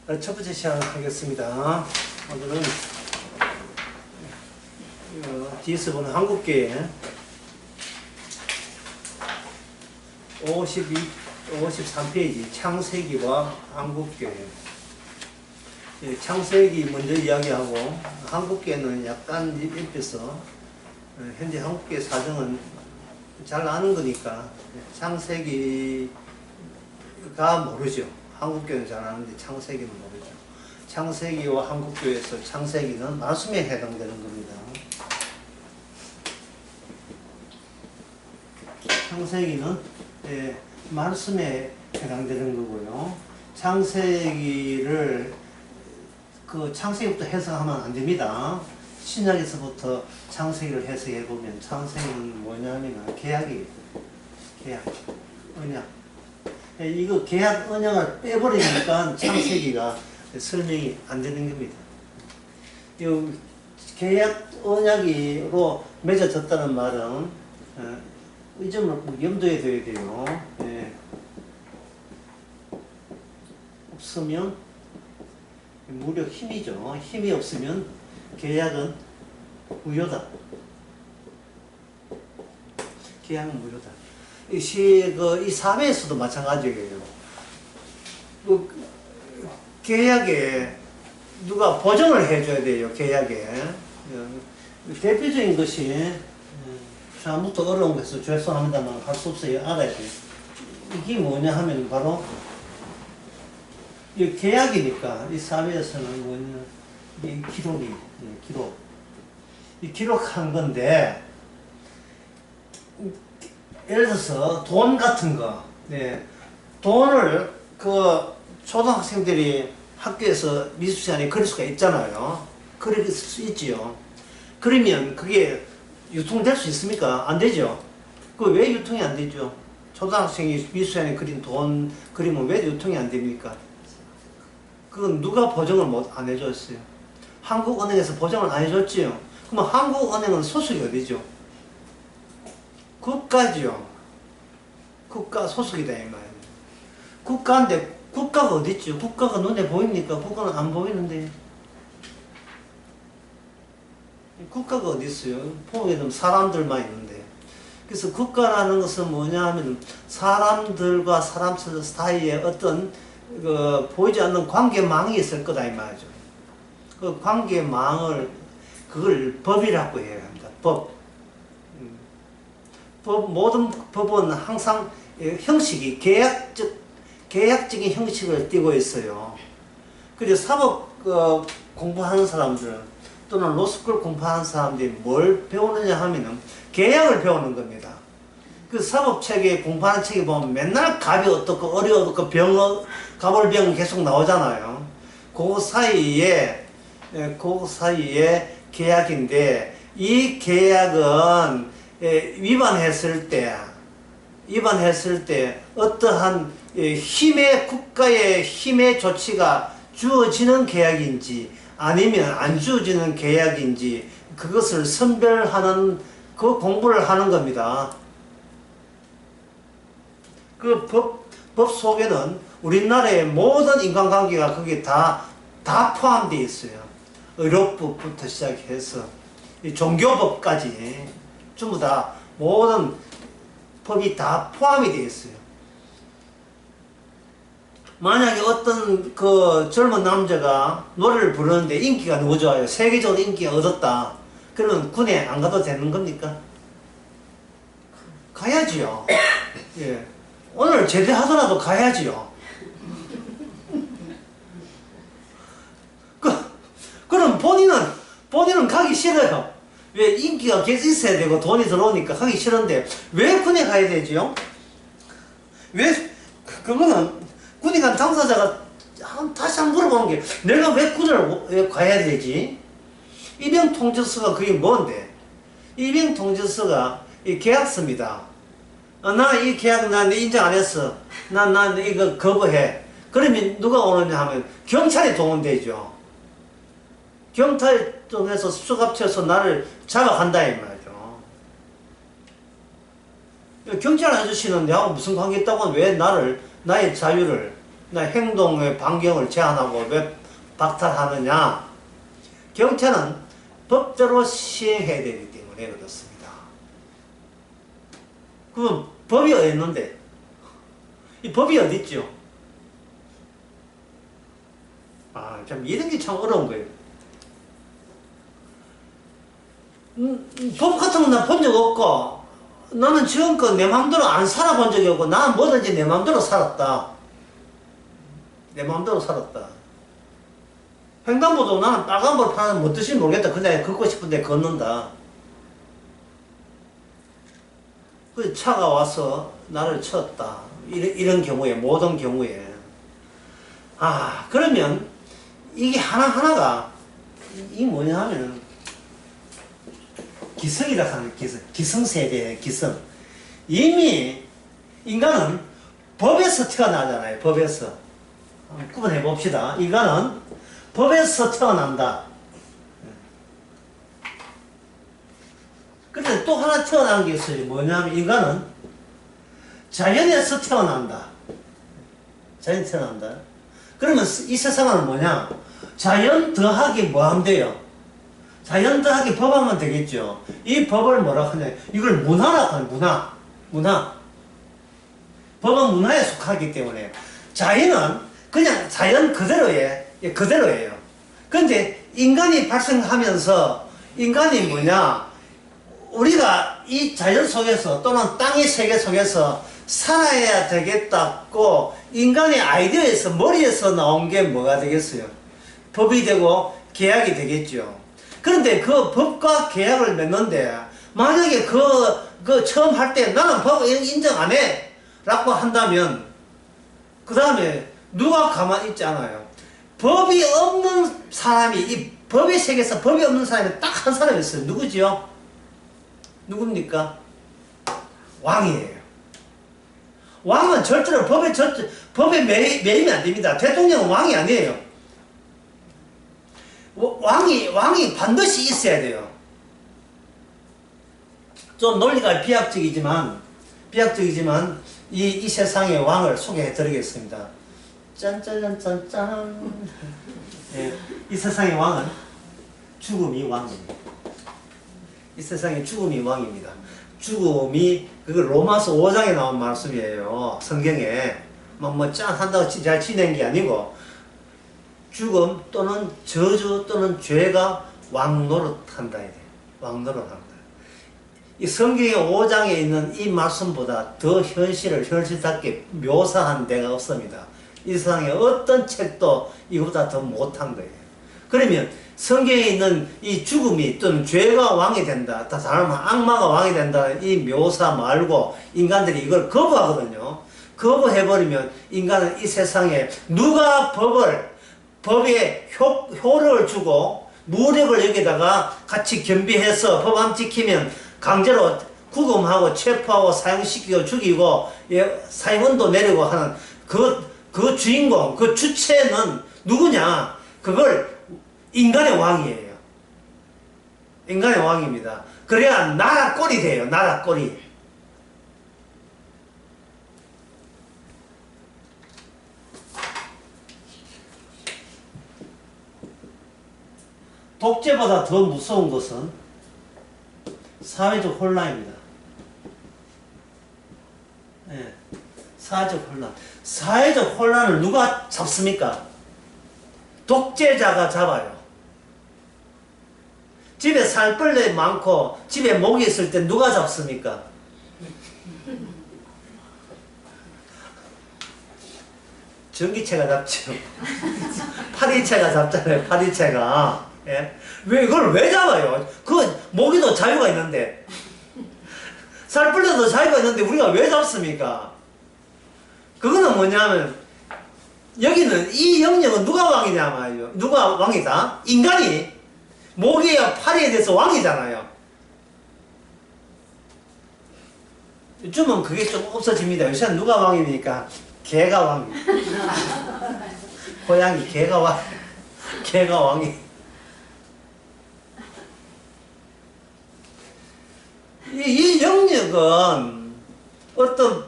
첫 번째 시작하겠습니다. 오늘은 뒤에서 보는 한국계 53페이지 창세기와 한국계. 창세기 먼저 이야기하고 한국계는 약간 옆에서 현재 한국계 사정은 잘 아는 거니까 창세기가 모르죠. 한국교는 잘 아는데 창세기는 모르죠. 창세기와 한국교에서 창세기는 말씀에 해당되는 겁니다. 창세기는 말씀에 해당되는 거고요. 창세기를 창세기부터 해석하면 안 됩니다. 신약에서부터 창세기를 해석해 보면 창세기는 뭐냐면 계약이에요. 계약, 언약. 이거 계약 언약을 빼버리니까 창세기가 설명이 안 되는 겁니다. 이 계약 언약으로 맺어졌다는 말은 이 점을 염두에 둬야 돼요. 없으면 무력 힘이죠. 힘이 없으면 계약은 무효다. 계약은 무효다. 이 사회에서도 마찬가지예요. 계약에 누가 보증을 해줘야 돼요. 계약에. 대표적인 것이 처음부터 어려운 것에서 죄송합니다만 할 수 없어요. 알아야 돼요. 이게 뭐냐 하면 바로 이 계약이니까 이 사회에서는 뭐냐 이 기록이 기록. 이 기록한 건데 예를 들어서 돈 같은 거, 돈을 초등학생들이 학교에서 미술시간에 그릴 수가 있잖아요. 그릴 수 있지요. 그러면 그게 유통될 수 있습니까? 안 되죠. 왜 유통이 안 되죠? 초등학생이 미술시간에 그린 돈 그리면 왜 유통이 안 됩니까? 그건 누가 보증을 안 해줬어요? 한국은행에서 보증을 안 해줬지요. 그러면 한국은행은 소속이 어디죠? 국가죠. 국가 소속이다 이 말이에요. 국가인데 국가가 어디 있죠? 국가가 눈에 보입니까? 국가는 안 보이는데. 국가가 어디 있어요? 보면 사람들만 있는데. 그래서 국가라는 것은 뭐냐 하면 사람들과 사람 사이에 어떤 보이지 않는 관계망이 있을 거다 이 말이죠. 그 관계망을 그걸 법이라고 해야 합니다. 법. 모든 법은 항상 형식이 계약적인 형식을 띠고 있어요. 그래서 사법 공부하는 사람들 또는 로스쿨 공부하는 사람들이 뭘 배우느냐 하면은 계약을 배우는 겁니다. 그 사법책에 공부하는 책에 보면 맨날 갑이 어떻고 을이 어떻고 갑을병 계속 나오잖아요. 그 사이에 계약인데 이 계약은 위반했을 때 어떠한 국가의 힘의 조치가 주어지는 계약인지 아니면 안 주어지는 계약인지 그것을 선별하는 그 공부를 하는 겁니다. 그 법 속에는 우리나라의 모든 인간관계가 거기에 다 포함되어 있어요. 의료법부터 시작해서 종교법까지 전부 다 모든 법이 다 포함이 되어 있어요. 만약에 어떤 젊은 남자가 노래를 부르는데 인기가 너무 좋아요. 세계적으로 인기가 얻었다. 그러면 군에 안 가도 되는 겁니까? 가야지요. 예. 오늘 제대하더라도 가야지요. 그럼 본인은 가기 싫어요. 왜 인기가 계속 있어야 되고 돈이 들어오니까 하기 싫은데 왜 군에 가야 되지요? 왜 그거는 군에 간 당사자가 다시 한번 물어보는 게 내가 왜 군을 왜 가야 되지? 입영통지서가 그게 뭔데? 입영통지서가 이 계약서입니다. 나 이 계약 나 인정 안 했어. 나 이거 거부해. 그러면 누가 오느냐 하면 경찰이 동원되죠. 경찰 쪽에서 수갑쳐서 나를 잡아간다 이 말이죠. 경찰 아저씨는 내하고 무슨 관계 있다고 왜 나의 자유를 나 행동의 반경을 제한하고 왜 박탈하느냐? 경찰은 법대로 시행해야 되기 때문에 그렇습니다. 그럼 법이 어디 있는데? 이 법이 어디 있죠? 참 이런 게 참 어려운 거예요. 법 같은 건 나 본 적 없고, 나는 지금껏 내 마음대로 안 살아본 적이 없고, 나는 뭐든지 내 마음대로 살았다. 내 마음대로 살았다. 횡단보도 나는 빨간불 파는 뭐 뜻인지 모르겠다. 그냥 걷고 싶은데 걷는다. 그 차가 와서 나를 쳤다. 이런 경우에, 모든 경우에. 그러면 이게 하나하나가, 이 뭐냐 하면, 기성이라 하는 기성. 기성세대의 기성. 이미 인간은 법에서 태어나잖아요. 법에서. 구분해 봅시다. 인간은 법에서 태어난다. 근데 또 하나 태어난 게 있어요. 뭐냐면 인간은 자연에서 태어난다. 자연 태어난다. 그러면 이 세상은 뭐냐? 자연 더하기 뭐 하면 돼요? 자연 더하기 법하면 되겠죠. 이 법을 뭐라 하냐? 이걸 문화라고 하는 문화. 법은 문화에 속하기 때문에 자연은 그냥 자연 그대로예요. 그런데 인간이 발생하면서 인간이 뭐냐? 우리가 이 자연 속에서 또는 땅의 세계 속에서 살아야 되겠다고 인간의 아이디어에서 머리에서 나온 게 뭐가 되겠어요? 법이 되고 계약이 되겠죠. 그런데 그 법과 계약을 맺는데 만약에 그 처음 할 때 나는 법 인정 안 해 라고 한다면 그 다음에 누가 가만히 있지 않아요. 법이 없는 사람이 이 법의 세계에서 법이 없는 사람이 딱 한 사람이 있어요. 누구지요? 누굽니까? 왕이에요. 왕은 절대로 법에 매이면 안 됩니다. 대통령은 왕이 아니에요. 왕이 반드시 있어야 돼요. 좀 논리가 비약적이지만 이 세상의 왕을 소개해 드리겠습니다. 짠짜잔짠짠. 예, 이 세상의 왕은 죽음이 왕입니다. 이 세상의 죽음이 왕입니다. 죽음이 그걸 로마서 5장에 나온 말씀이에요. 성경에 뭐 짠 한다고 잘 지낸 게 아니고 죽음 또는 저주 또는 죄가 왕노릇한다. 왕노릇한다. 이 성경의 5장에 있는 이 말씀보다 더 현실답게 묘사한 데가 없습니다. 이 세상에 어떤 책도 이거보다 더 못한 거예요. 그러면 성경에 있는 이 죽음이 또는 죄가 왕이 된다. 다시 말하면 악마가 왕이 된다. 이 묘사 말고 인간들이 이걸 거부하거든요. 거부해버리면 인간은 이 세상에 누가 법에 효력을 주고 무력을 여기다가 같이 겸비해서 법 안 지키면 강제로 구금하고 체포하고 사형시키고 죽이고 사형원도 내리고 하는 그 주인공, 그 주체는 누구냐? 그걸 인간의 왕이에요. 인간의 왕입니다. 그래야 나라 꼴이 돼요. 나라 꼴이. 독재보다 더 무서운 것은 사회적 혼란입니다. 네. 사회적 혼란. 사회적 혼란을 누가 잡습니까? 독재자가 잡아요. 집에 살벌레 많고 집에 모기 있을 때 누가 잡습니까? 전기체가 잡죠. 파리채가 잡잖아요. 파리채가. 예? 이걸 왜 잡아요? 모기도 자유가 있는데 살벌레도 자유가 있는데 우리가 왜 잡습니까? 그거는 뭐냐면 여기는 이 영역은 누가 왕이냐 말이에요. 누가 왕이다? 인간이 모기와 파리에 대해서 왕이잖아요. 요즘은 그게 좀 없어집니다. 요새는 누가 왕입니까? 개가 왕이에요. 고양이 개가 왕이. 이 영역은 어떤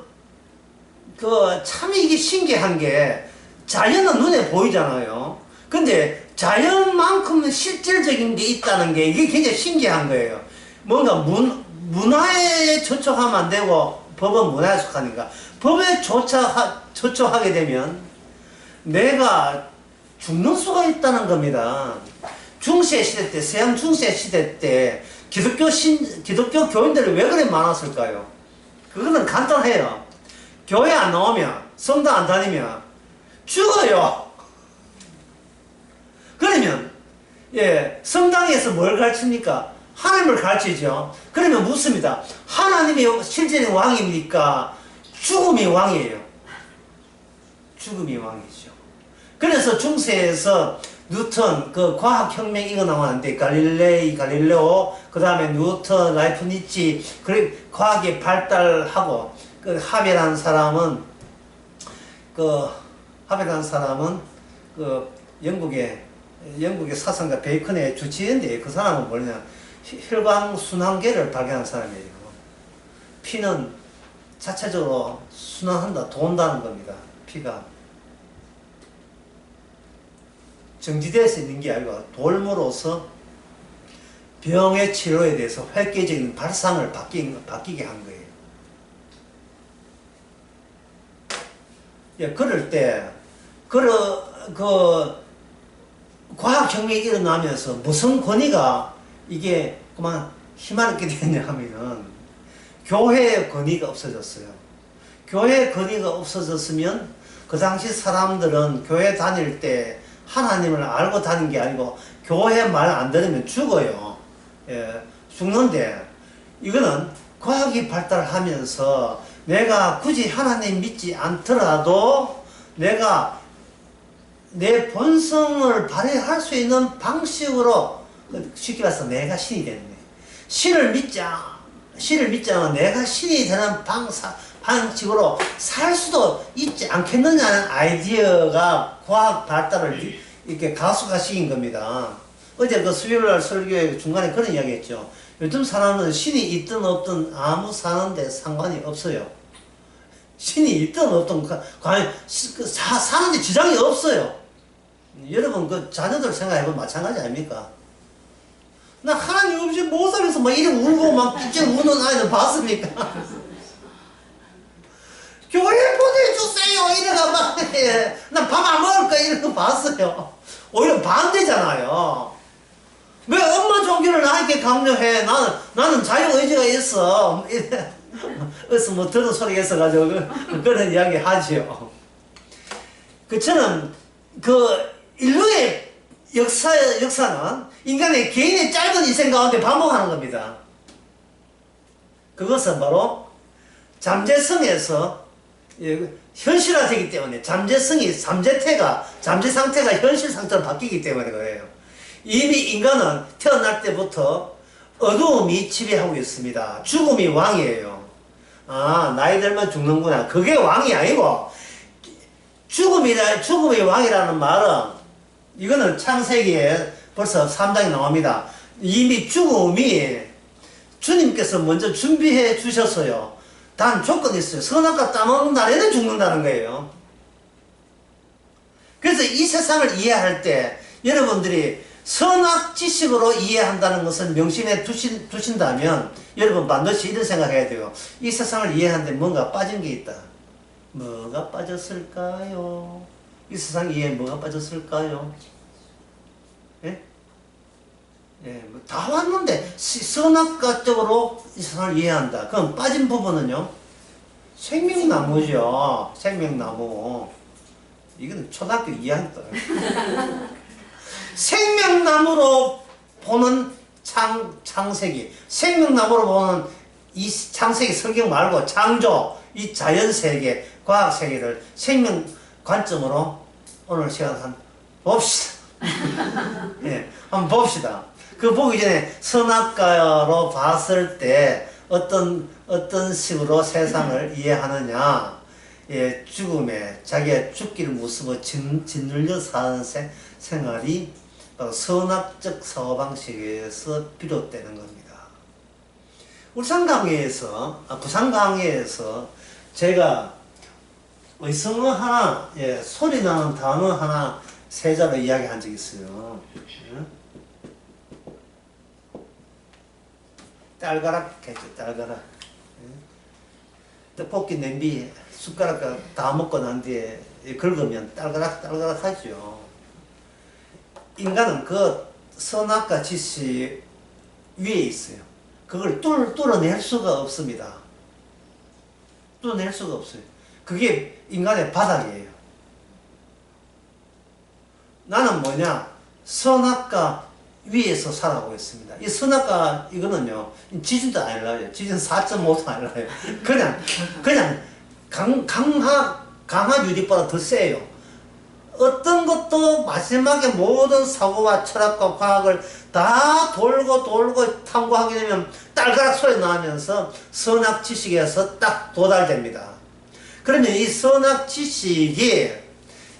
참 이게 신기한 게 자연은 눈에 보이잖아요. 근데 자연만큼은 실질적인 게 있다는 게 이게 굉장히 신기한 거예요. 뭔가 문화에 초점하면 안 되고 법은 문화에 속하니까 법에 초점하게 되면 내가 죽는 수가 있다는 겁니다. 중세 시대 때, 서양 중세 시대 때 기독교 교인들이 왜 그래 많았을까요? 그거는 간단해요. 교회 안 나오면, 성당 안 다니면 죽어요. 그러면 성당에서 뭘 가르칩니까? 하나님을 가르치죠. 그러면 묻습니다. 하나님이 실제는 왕입니까? 죽음이 왕이에요. 죽음이 왕이죠. 그래서 중세에서 뉴턴 그 과학혁명 이거 나왔는데 갈릴레오 그 다음에 뉴턴 라이프니치 그래 과학이 발달하고 그 하벨한 사람은 그 영국의 사상가 베이컨의 주치의인데 그 사람은 뭐냐 혈관순환계를 발견한 사람이에요. 피는 자체적으로 순환한다, 돈다는 겁니다. 피가 정지되어서 있는 게 아니고 돌므로서 병의 치료에 대해서 획기적인 발상을 바뀌게 한 거예요. 그럴 때 과학혁명이 일어나면서 무슨 권위가 이게 그만 힘있게 됐냐 하면은 교회의 권위가 없어졌어요. 교회의 권위가 없어졌으면 그 당시 사람들은 교회 다닐 때 하나님을 알고 다닌 게 아니고 교회 말 안 들으면 죽어요. 죽는데 이거는 과학이 발달하면서 내가 굳이 하나님 믿지 않더라도 내가 내 본성을 발휘할 수 있는 방식으로 쉽게 말해서 내가 신이 됐네. 신을 믿지 않아 내가 신이 되는 방식으로 살 수도 있지 않겠느냐는 아이디어가 과학 발달을 이렇게 가속화시킨 겁니다. 어제 그 수요일날 설교에 중간에 그런 이야기 했죠. 요즘 사람은 신이 있든 없든 아무 사는데 상관이 없어요. 신이 있든 없든 사는데 지장이 없어요. 여러분 그 자녀들 생각해보면 마찬가지 아닙니까? 나 하나님 없이 못 살아서 막 이렇게 울고 막 푹 우는 아이들 봤습니까? 교회 보내주세요 이래가 막 난 밥 안 먹을까 이런 거 봤어요. 오히려 반대잖아요. 왜 엄마 종교를 나에게 강요해? 나는 자유의지가 있어. 그래서 뭐 들은 소리가 있어가지고 그런 이야기 하죠. 저는 인류의 역사는 인간의 개인의 짧은 인생 가운데 반복하는 겁니다. 그것은 바로 잠재성에서 현실화되기 때문에 잠재 상태가 현실 상태로 바뀌기 때문에 그래요. 이미 인간은 태어날 때부터 어두움이 지배하고 있습니다. 죽음이 왕이에요. 나이 들면 죽는구나. 그게 왕이 아니고 죽음이 왕이라는 말은 이거는 창세기에 벌써 3장에 나옵니다. 이미 죽음이 주님께서 먼저 준비해 주셨어요. 단 조건이 있어요. 선악과 따먹는 날에는 죽는다는 거예요. 그래서 이 세상을 이해할 때 여러분들이 선악 지식으로 이해한다는 것을 명심해 두신다면 여러분 반드시 이런 생각해야 돼요. 이 세상을 이해하는데 뭔가 빠진 게 있다. 뭐가 빠졌을까요? 이 세상 이해에 뭐가 빠졌을까요? 예? 뭐 다 왔는데 선악과적으로 이 세상을 이해한다. 그럼 빠진 부분은요? 생명나무죠. 생명나무. 이건 초등학교 2학년 때. 생명나무로 보는 창세기. 생명나무로 보는 이 창세기 성경 말고 창조, 이 자연세계, 과학세계를 생명 관점으로 오늘 시간 한번 봅시다. 한번 봅시다. 그 보기 전에 선악과로 봤을 때 어떤 식으로 세상을 이해하느냐. 죽음에 자기의 죽기를 무서워 짓눌려 사는 생활이 바로 선악적 사고방식에서 비롯되는 겁니다. 부산 강의에서 제가 의성어 하나, 예, 소리 나는 단어 하나 세자로 이야기한 적이 있어요. 예? 딸가락 했죠, 딸가락. 예? 떡볶이 냄비 숟가락 다 먹고 난 뒤에 긁으면 딸가락 딸가락 하죠. 인간은 그 선악과 지시 위에 있어요. 그걸 뚫어낼 수가 없습니다. 뚫어낼 수가 없어요. 그게 인간의 바닥이에요. 나는 뭐냐? 선악과 위에서 살아가고 있습니다. 이 선악과 이거는요, 지진도 안 일어나요. 지진 4.5도 안 일어나요. 그냥 강한 유리보다 더 세요. 어떤 것도 마지막에 모든 사고와 철학과 과학을 다 돌고 탐구하게 되면 딸가락 소리 나면서 선악 지식에서 딱 도달됩니다. 그러면 이 선악 지식이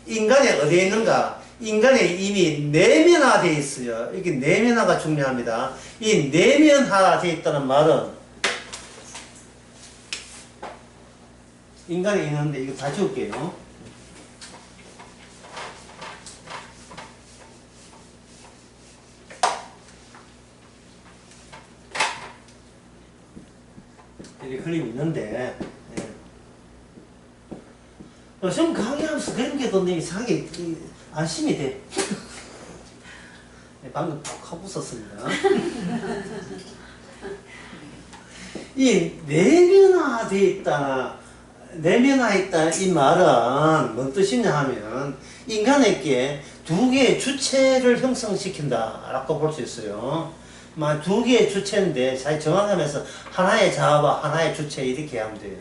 인간에 어디에 있는가? 인간에 이미 내면화되어 있어요. 이게 내면화가 중요합니다. 이 내면화되어 있다는 말은 인간에 있는데 이거 다 지울게요. 이렇게 그림이 있는데 좀 강의하면서 그런 게 더 이상하게 안심이 돼. 방금 푹 하고 웃었습니다. 이 내면화되어 있다, 내면화에 있다 이 말은 뭔 뜻이냐 하면 인간에게 두 개의 주체를 형성시킨다 라고 볼 수 있어요. 두 개의 주체인데 잘 정확하면서 하나의 자아와 하나의 주체 이렇게 하면 돼요.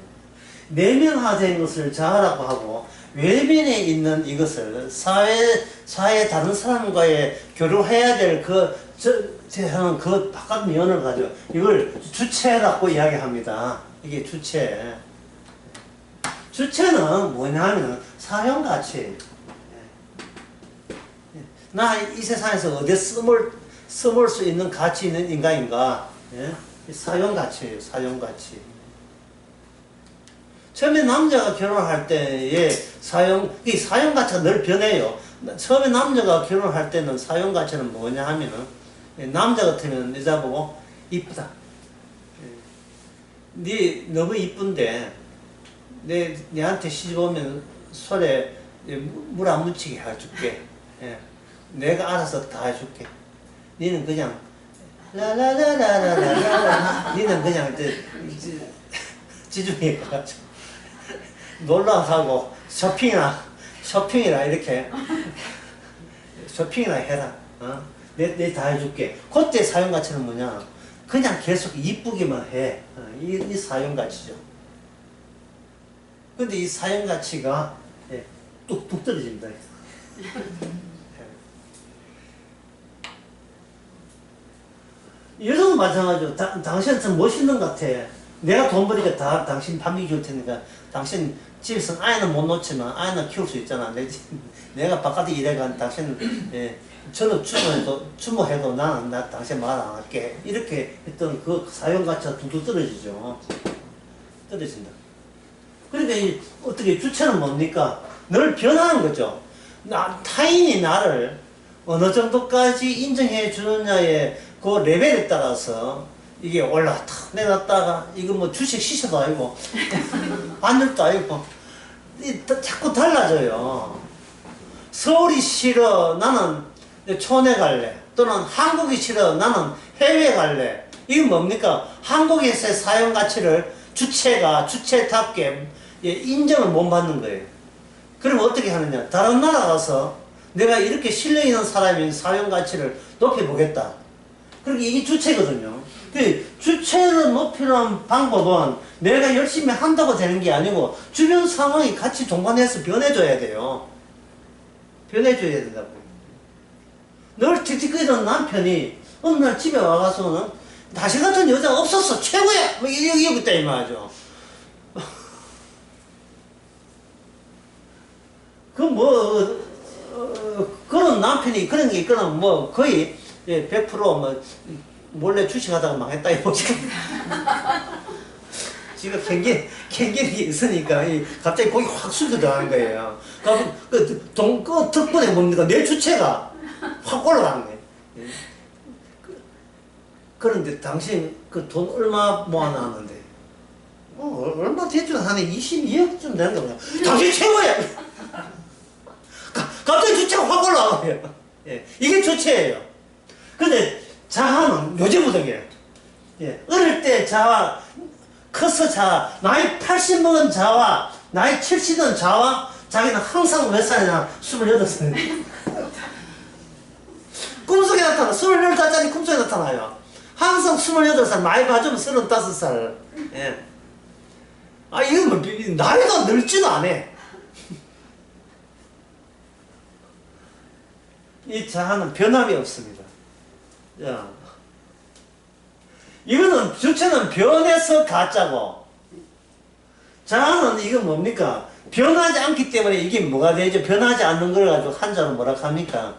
내면화된 것을 자아라고 하고 외면에 있는 이것을 사회 다른 사람과의 교류해야 될 그 바깥 면을 가지고 이걸 주체라고 이야기합니다. 이게 주체. 주체는 뭐냐면 사용가치. 나 이 세상에서 어디에 써볼 수 있는 가치 있는 인간인가? 예? 사용가치예요, 사용가치. 처음에 남자가 결혼할 때의 이 사용가치가 늘 변해요. 처음에 남자가 결혼할 때는 사용가치는 뭐냐 하면은, 남자 같으면 여자 보고, 이쁘다. 네, 너무 이쁜데, 내한테 시집 오면 손에 물 안 묻히게 해줄게. 예. 내가 알아서 다 해줄게. 니는 그냥 라라라라라라라 니는 그냥 지중해 가지고 놀러 가고 쇼핑이나 이렇게 쇼핑이나 해라. 내 다 해줄게. 그때 사용가치는 뭐냐? 그냥 계속 이쁘기만 해. 이 사용가치죠. 근데 이 사용가치가 뚝뚝 떨어집니다. 여성은 마찬가지로 당신은 참 멋있는 것 같아. 내가 돈 버니까 다 당신 밥 먹여 줄 테니까 당신 집에서는 아이는 못 놓지만 아이는 키울 수 있잖아. 내가 바깥에 일해간 당신은 저는 추모해도 나는 당신 말 안 할게. 이렇게 했던 그 사용가치가 뚝뚝 떨어지죠. 떨어진다. 그러니까 어떻게 주체는 뭡니까? 늘 변하는 거죠. 타인이 나를 어느 정도까지 인정해 주느냐의 그 레벨에 따라서 이게 올라갔다 내렸다가 이거 뭐 주식 시세도 아니고 환율도 아니고 자꾸 달라져요. 서울이 싫어 나는 촌에 갈래, 또는 한국이 싫어 나는 해외 갈래. 이건 뭡니까? 한국에서의 사용가치를 주체답게 인정을 못 받는 거예요. 그럼 어떻게 하느냐? 다른 나라 가서 내가 이렇게 실력 있는 사람인 사용가치를 높여보겠다. 그러니까 이게 주체거든요. 그 주체를 높이는 방법은 내가 열심히 한다고 되는 게 아니고 주변 상황이 같이 동반해서 변해줘야 돼요. 변해줘야 된다고. 늘 틱틱거리던 남편이 어느 날 집에 와가서는 다시 같은 여자가 없었어. 최고야! 뭐 이러겠다 이 말이죠. 그런 남편이 그런 게 있거나 뭐 거의 100% 뭐 몰래 주식하다가 망했다 이거지. 지금 캥기는 있으니까 갑자기 거기 확 술도 들어가는 거예요. 그 덕분에 뭡니까? 내 주체가 확 올라가는 거예요. 그런데 당신 그 돈 얼마 모아놨는데 얼마 대출 하네 22억쯤 되는 거야. 당신 최고야. 갑자기 주체가 확 올라가요. 예, 이게 주체예요. 근데 자아는 요지부동이에요. 예, 어릴 때 자아, 커서 자아, 나이 80 먹은 자아, 나이 70은 자아, 자기는 항상 몇 살이나 28살. 꿈속에 나타나, 28살짜리 꿈속에 나타나요. 항상 28살, 나이 맞으면 35살. 예. 아, 이건 뭐, 나이가 늙지도 않아. 이 자아는 변함이 없습니다. 야. 이거는, 주체는 변해서 가짜고, 자아는 이건 뭡니까? 변하지 않기 때문에 이게 뭐가 되죠? 변하지 않는 걸 가지고 한자로 뭐라 합니까?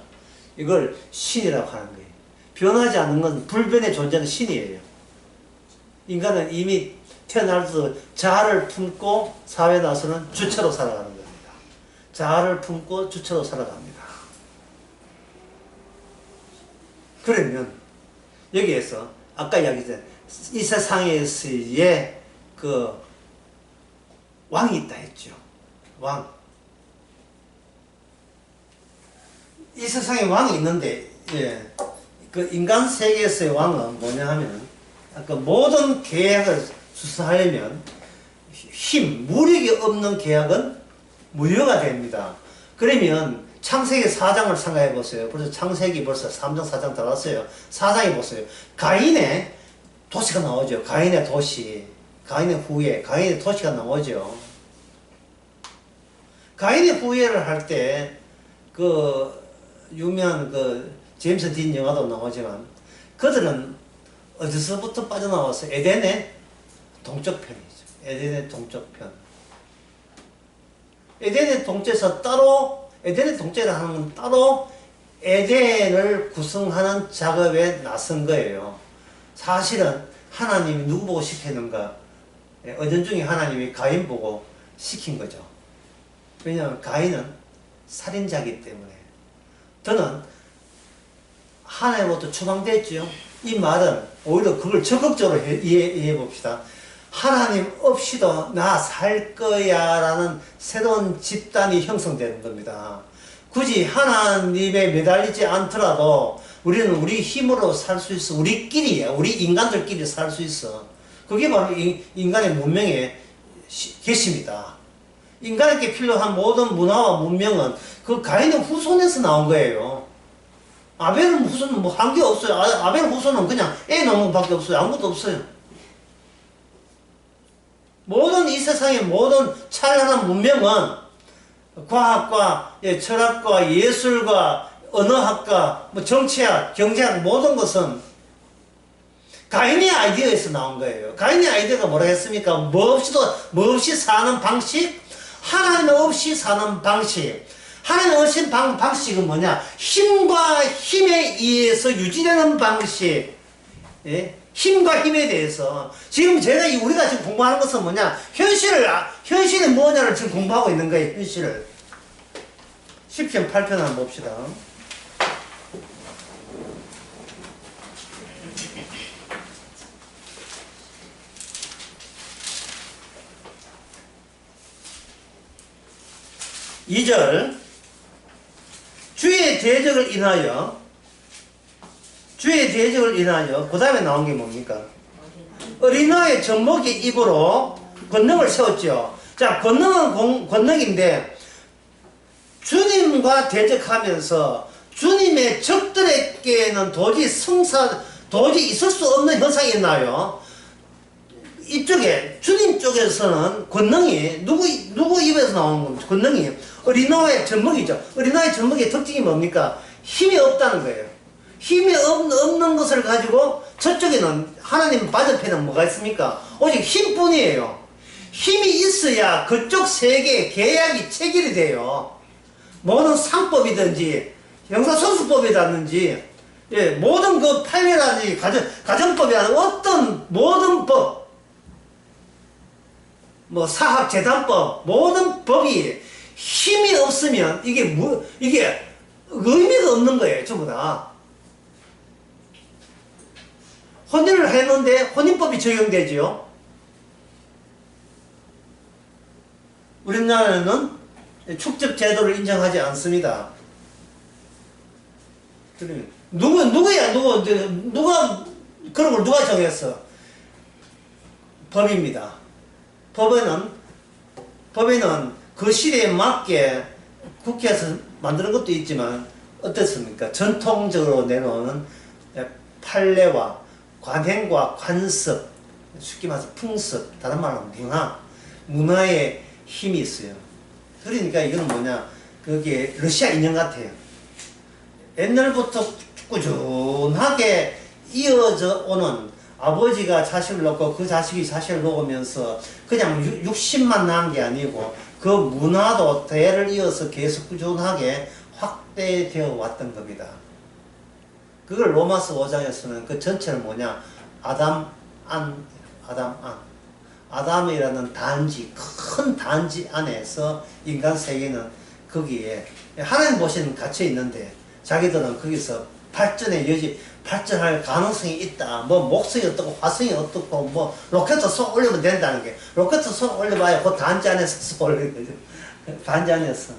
이걸 신이라고 하는 거예요. 변하지 않는 건 불변의 존재는 신이에요. 인간은 이미 태어날 때부터 자아를 품고 사회에 나서는 주체로 살아가는 겁니다. 자아를 품고 주체로 살아갑니다. 그러면 여기에서 아까 이야기했던 이 세상에서의 그 왕이 있다 했죠. 왕. 이 세상에 왕이 있는데, 예. 그 인간 세계에서의 왕은 뭐냐 하면, 아까 모든 계약을 수사하려면 무력이 없는 계약은 무효가 됩니다. 그러면 창세기 4장을 생각해 보세요. 벌써 창세기 벌써 3장 4장 들어갔어요. 4장에 보세요. 가인의 도시가 나오죠. 가인의 도시. 가인의 후예. 가인의 도시가 나오죠. 가인의 후예를 할 때 그 유명한 그 제임스 딘 영화도 나오지만 그들은 어디서부터 빠져나와서 에덴의 동쪽편이죠. 에덴의 동쪽편. 에덴의 동쪽에서 따로 에덴의 동쪽이라 하는 건 따로 에덴을 구성하는 작업에 나선 거예요. 사실은 하나님이 누구 보고 시켰는가? 어떤 중에 하나님이 가인 보고 시킨 거죠. 왜냐하면 가인은 살인자이기 때문에. 저는 하나님으로부터 추방됐죠. 이 말은 오히려 그걸 적극적으로 이해해 봅시다. 하나님 없이도 나 살 거야 라는 새로운 집단이 형성되는 겁니다. 굳이 하나님에 매달리지 않더라도 우리는 우리 힘으로 살 수 있어. 우리끼리야. 우리 인간들끼리 살 수 있어. 그게 바로 인간의 문명의 계시입니다. 인간에게 필요한 모든 문화와 문명은 그 가인의 후손에서 나온 거예요. 아벨은 후손은 뭐 한 게 없어요. 아벨 후손은 그냥 애 낳은 것밖에 없어요. 아무것도 없어요. 모든 이 세상의 모든 찬란한 문명은 과학과 철학과 예술과 언어학과 뭐 정치학, 경제학 모든 것은 가인의 아이디어에서 나온 거예요. 가인의 아이디어가 뭐라 했습니까? 뭐 없이 사는 방식? 하나님 없이 사는 방식. 하나님 없이 방식은 뭐냐? 힘과 힘에 의해서 유지되는 방식. 예? 힘과 힘에 대해서. 지금 우리가 지금 공부하는 것은 뭐냐? 현실이 뭐냐를 지금 공부하고 있는 거예요, 현실을. 10편 8편 한번 봅시다. (2절) 주의 대적을 인하여 그 다음에 나온 게 뭡니까? 어린아이의 젖먹이 입으로 권능을 세웠죠. 자, 권능인데 주님과 대적하면서 주님의 적들에게는 도저히 있을 수 없는 현상이 있나요? 이쪽에 주님 쪽에서는 권능이 누구 입에서 나오는 겁니까? 권능이 어린아이의 젖먹이죠. 어린아이의 젖먹이의 특징이 뭡니까? 힘이 없다는 거예요. 힘이 없는 것을 가지고 저쪽에는 하나님 맞은편에는 뭐가 있습니까? 오직 힘뿐이에요. 힘이 있어야 그쪽 세계의 계약이 체결이 돼요. 모든 상법이든지 형사소수법이라든지 모든 그 판례라든지 가정법이라든지 어떤 모든 법 뭐 사학재단법 모든 법이 힘이 없으면 이게 의미가 없는 거예요. 전부 다. 혼인을 했는데 혼인법이 적용되지요. 우리나라는 축적 제도를 인정하지 않습니다. 누구야? 누가 그런 걸 누가 정했어? 법입니다. 법에는 그 시대에 맞게 국회에서 만드는 것도 있지만 어떻습니까? 전통적으로 내놓은 판례와 관행과 관습, 쉽게 말해서 풍습, 다른 말로 문화의 힘이 있어요. 그러니까 이거는 뭐냐, 그게 러시아 인형 같아요. 옛날부터 꾸준하게 이어져 오는, 아버지가 자식을 놓고 그 자식이 자식을 놓으면서 그냥 60만 낳은 게 아니고 그 문화도 대를 이어서 계속 꾸준하게 확대되어 왔던 겁니다. 그걸 로마서 5장에서는 그 전체는 뭐냐, 아담이라는 단지, 큰 단지 안에서 인간 세계는 거기에 하나님 보시는 갇혀 있는데 자기들은 거기서 발전할 가능성이 있다. 뭐 목성이 어떻고 화성이 어떻고 뭐 로켓 쏘 올리면 된다는 게, 로켓 쏘 올려봐야 그 단지 안에서 쏘 올리는 거죠. 단지 안에서.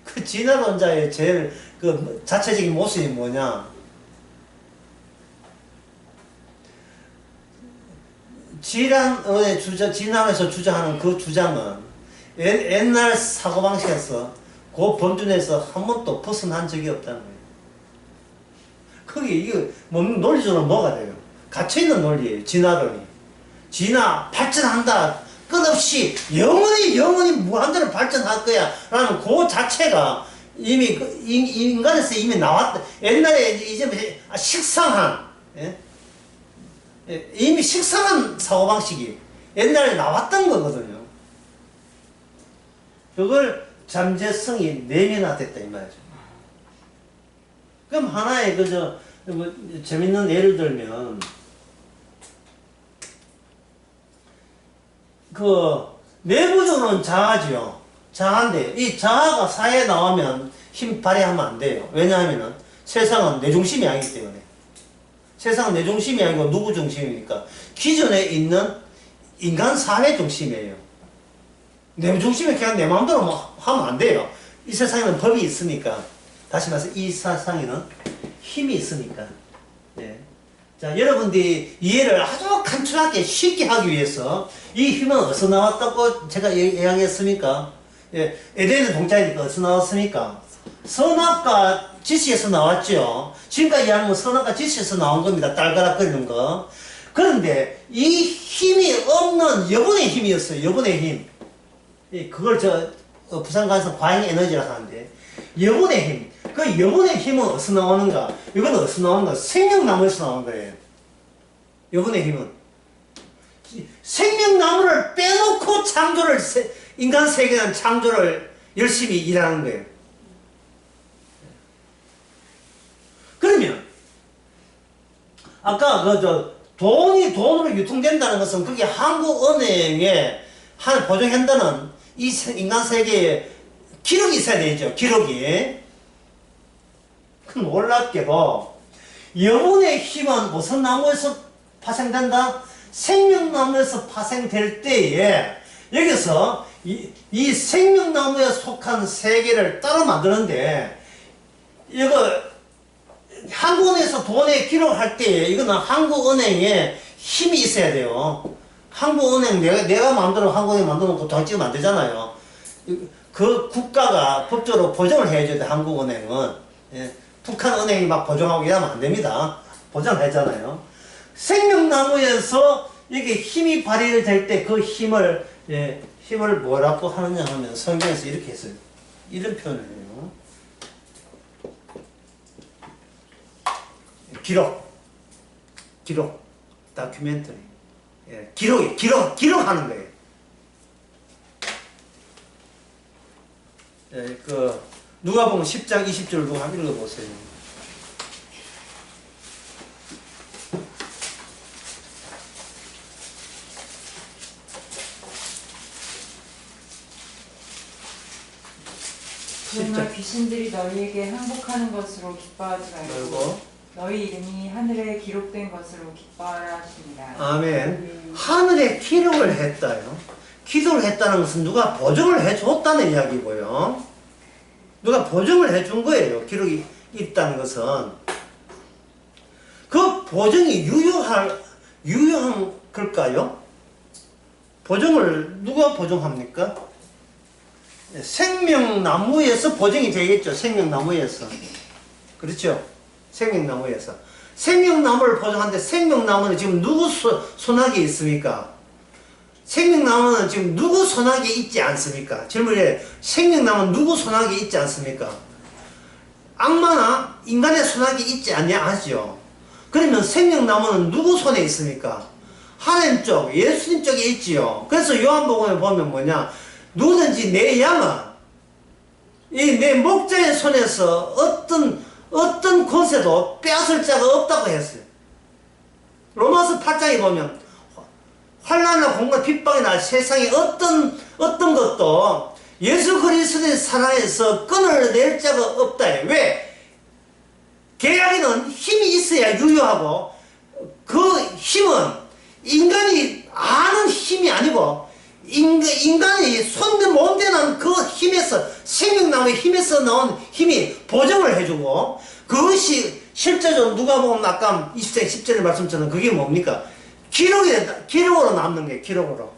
그 진화론자의 제일 그 자체적인 모습이 뭐냐? 진화론에서 주장하는 그 주장은 옛날 사고방식에서 그 범준에서 한 번도 벗어난 적이 없다는 거예요. 이거 논리적으로 뭐가 돼요? 갇혀있는 논리예요. 진화론이. 발전한다. 끝없이 영원히 무한대로 발전할 거야 라는 그 자체가 이미 인간에서 이미 나왔다. 옛날에 이제 식상한, 예? 이미 식상한 사고방식이 옛날에 나왔던 거거든요. 그걸 잠재성이 내면화됐다 이 말이죠. 그럼 하나의 뭐 재밌는 예를 들면 내부적으로는 자아지요. 자아인데 이 자아가 사회에 나오면 힘 발휘하면 안 돼요. 왜냐하면 세상은 내 중심이 아니기 때문에. 세상은 내 중심이 아니고 누구 중심입니까? 기존에 있는 인간 사회 중심이에요. 내 중심에 그냥 내 마음대로 하면 안 돼요. 이 세상에는 법이 있으니까. 다시 말해서 이 세상에는 힘이 있으니까. 네. 자, 여러분들이 이해를 아주 간단하게 쉽게 하기 위해서 이 힘은 어디서 나왔다고 제가 이야기했습니까? 예, 에덴의 동자니까 어디서 나왔습니까? 선악과 지시에서 나왔죠. 지금까지 이야기하는 건 선악과 지시에서 나온 겁니다. 딸가락거리는 거. 그런데 이 힘이 없는 여분의 힘이었어요. 여분의 힘. 그걸 부산 가서 과잉 에너지라고 하는데, 여분의 힘. 그 여분의 힘은 어디서 나오는가? 이건 어디서 나오는가? 생명나무에서 나온 거예요. 여분의 힘은. 생명나무를 빼놓고 인간 세계는 창조를 열심히 일하는 거예요. 그러면, 아까 돈이 돈으로 유통된다는 것은 그게 한국은행에 보증한다는 이 인간 세계에 기록이 있어야 되죠. 기록이. 놀랍게도 여분의 힘은 무슨 나무에서 파생된다? 생명나무에서 파생될 때에 여기서 이 생명나무에 속한 세계를 따로 만드는데, 이거 한국은행에서 돈에 기록할 때에 이거는 한국은행에 힘이 있어야 돼요. 한국은행 내가 마음대로 한국은행 만들어 놓고 돈 찍으면 안 되잖아요. 그 국가가 법적으로 보증을 해줘야 돼. 한국은행은. 예. 북한은행이 막 보증하고 이러면 안 됩니다. 보증하잖아요. 생명나무에서 이게 힘이 발휘될 때 그 힘을 뭐라고 하느냐 하면 성경에서 이렇게 했어요. 이런 표현을 해요. 기록, 다큐멘터리. 예, 기록하는 거예요. 예, 누가복음 10장 20절 누가 한번 읽어보세요. 그러나 귀신들이 너희에게 항복하는 것으로 기뻐하지 말고 너희 이름이 하늘에 기록된 것으로 기뻐하라 하시니라. 아멘. 하늘에 기록을 했다요. 기도를 했다는 것은 누가 보증을 해줬다는 이야기고요. 누가 보증을 해준 거예요. 기록이 있다는 것은. 그 보증이 유효한 걸까요? 보증을 누가 보증합니까? 생명나무에서 보증이 되겠죠. 생명나무에서. 그렇죠? 생명나무에서. 생명나무를 보증하는데 생명나무는 지금 누구 손아귀에 있습니까? 생명나무는 지금 누구 손아귀에 있지 않습니까? 질문에 생명나무는 누구 손아귀에 있지 않습니까? 악마나 인간의 손아귀에 있지 않냐 하죠. 그러면 생명나무는 누구 손에 있습니까? 하나님 쪽, 예수님 쪽에 있지요. 그래서 요한복음에 보면 뭐냐? 누구든지 내 양은 이 내 목자의 손에서 어떤 곳에도 빼앗을 자가 없다고 했어요. 로마서 8장에 보면 환난이나 공과 핍박이 날 세상에 어떤 것도 예수 그리스도의 사랑에서 끊어낼 자가 없다. 왜? 계약에는 힘이 있어야 유효하고 그 힘은 인간이 아는 힘이 아니고 인간이 손대 못대는 그 힘에서 생명나무의 힘에서 나온 힘이 보정을 해주고 그것이 실제적으로 누가 보면 아까 20장 10절의 말씀처럼 그게 뭡니까? 기록으로 남는 거예요. 기록으로.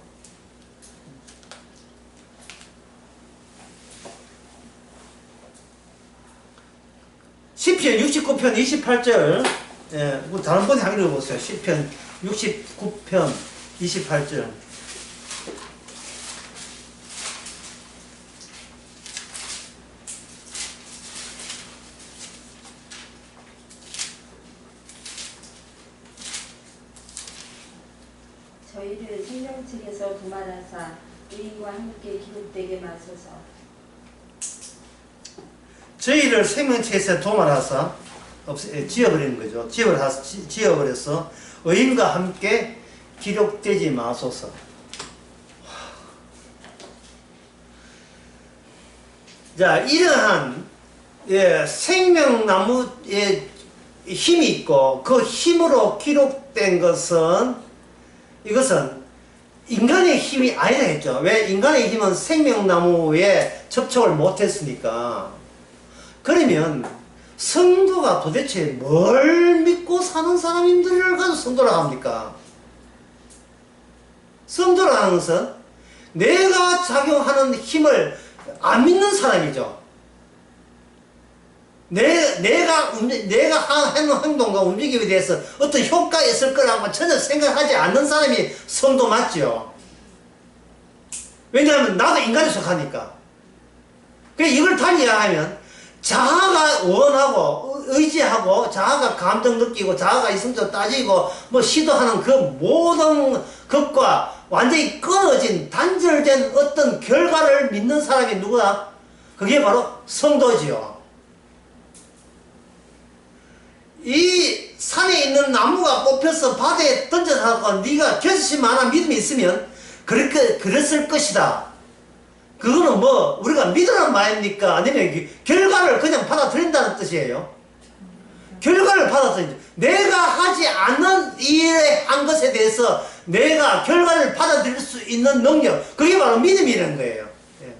시편 69편 28절 뭐 다른 분이 한번 읽어보세요. 시편 69편 28절 저희를 생명책에서 도말하사 의인과 함께 기록되게 마소서. 저희를 생명체에서 도말하사 지어버리는 거죠. 지어버려서 의인과 함께 기록되지 마소서. 자, 이러한 생명나무에 힘이 있고 그 힘으로 기록된 것은 이것은 인간의 힘이 아니라 했죠. 왜? 인간의 힘은 생명나무에 접촉을 못했으니까. 그러면 성도가 도대체 뭘 믿고 사는 사람들을 가지고 성도라고 합니까? 성도라는 것은 내가 작용하는 힘을 안 믿는 사람이죠. 내가 하는 행동과 움직임에 대해서 어떤 효과가 있을 거라고 전혀 생각하지 않는 사람이 성도 맞죠. 왜냐하면 나도 인간에 속하니까. 그러니까 이걸 달리하면 자아가 원하고 의지하고 자아가 감정 느끼고 자아가 이성적으로 따지고 뭐 시도하는 그 모든 것과 완전히 끊어진 단절된 어떤 결과를 믿는 사람이 누구다? 그게 바로 성도지요. 이 산에 있는 나무가 뽑혀서 바다에 던져서 네가 결심 하나 믿음이 있으면 그랬을 것이다. 그거는 뭐 우리가 믿으란 말입니까? 아니면 결과를 그냥 받아들인다는 뜻이에요. 결과를 받아들인다. 내가 하지 않는 일에 한 것에 대해서 내가 결과를 받아들일 수 있는 능력, 그게 바로 믿음이라는 거예요. 예.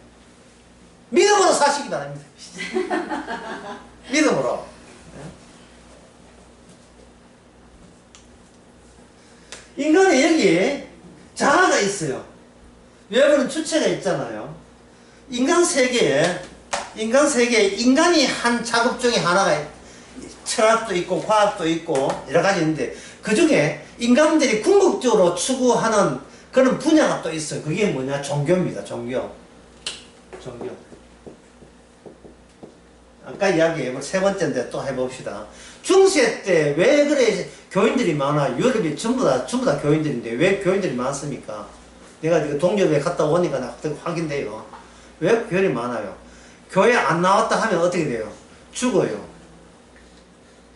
믿음으로 사시기 바랍니다. 믿음으로. 인간은 여기에 자아가 있어요. 여러분은 주체가 있잖아요. 인간 세계에 인간이 한 작업 중에 하나가 철학도 있고 과학도 있고 여러 가지 있는데 그 중에 인간들이 궁극적으로 추구하는 그런 분야가 또 있어요. 그게 뭐냐? 종교입니다. 종교. 아까 이야기 세 번째인데 또 해봅시다. 중세 때 왜 그래 교인들이 많아? 유럽이 전부 다 교인들인데 왜 교인들이 많습니까? 내가 동료회 갔다 오니까 확인돼요. 왜 교인이 많아요? 교회 안 나왔다 하면 어떻게 돼요? 죽어요.